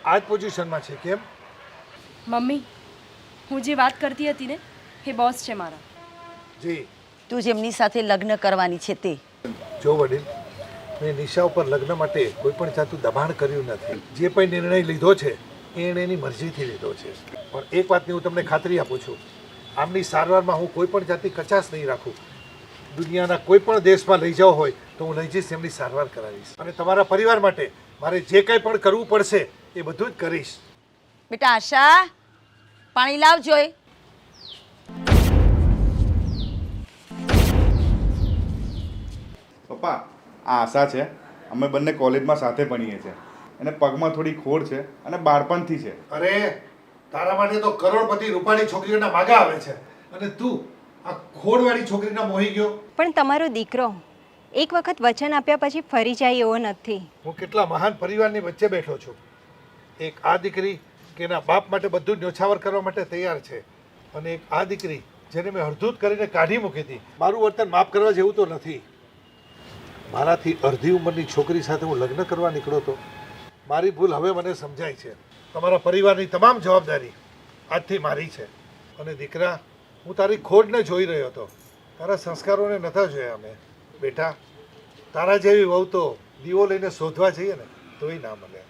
આ જ પોઝિશનમાં છે. કેમ? મમ્મી, હું જે વાત કરતી હતી ને એ બોસ છે મારા. જી. તું જેમની સાથે લગ્ન કરવાની છે તે. જો વડીલ, મેં નિશા ઉપર લગ્ન માટે કોઈ પણ જાતનું દબાણ કર્યું નથી. જે પણ નિર્ણય લીધો છે એ એણે એની મરજીથી લીધો છે. પણ એક વાતની હું તમને ખાતરી આપું છું, આમની સારવારમાં હું કોઈ પણ જાતની કચાશ નહીં રાખું. દુનિયાના કોઈ પણ દેશમાં લઈ જાઓ હોય તો હું લઈ જઈશ, એમની સારવાર કરાવીશ. અને તમારા પરિવાર માટે મારે જે કંઈ પણ કરવું પડશે એ બધું જ કરીશ. બેટા આશા, પાણી લાવ જોઈ. પપ્પા, આ આશા છે. અમે બંને કોલેજમાં સાથે ભણીએ છીએ. અને પગમાં થોડી ખોડ છે અને બાળપણથી છે. અરે, તારા માટે તો કરોડપતિ રૂપાળી છોકરીઓના માગા આવે છે અને તું આ ખોડવાળી છોકરીના મોહી ગયો. પણ તમારો દીકરો એક વખત વચન આપ્યા પછી ફરી જાય એવો નથી. હું કેટલા મહાન પરિવારની વચ્ચે બેઠો છું. એક આ દીકરી કે એના બાપ માટે બધું ન્યોછાવર કરવા માટે તૈયાર છે, અને એક આ દીકરી જેને મેં હળધૂત કરીને કાઢી મૂકી હતી. મારું વર્તન માફ કરવા જેવું તો નથી. મારાથી અડધી ઉંમરની છોકરી સાથે હું લગ્ન કરવા નીકળ્યો હતો. મારી ભૂલ હવે મને સમજાય છે. તમારા પરિવારની તમામ જવાબદારી આજથી મારી છે. અને દીકરા, હું તારી ખોડને જોઈ રહ્યો હતો, તારા સંસ્કારોને નહોતા જોયા અમે. બેટા, તારા જેવી વહુ તો દીવો લઈને શોધવા જઈએ ને તોય ના મળે.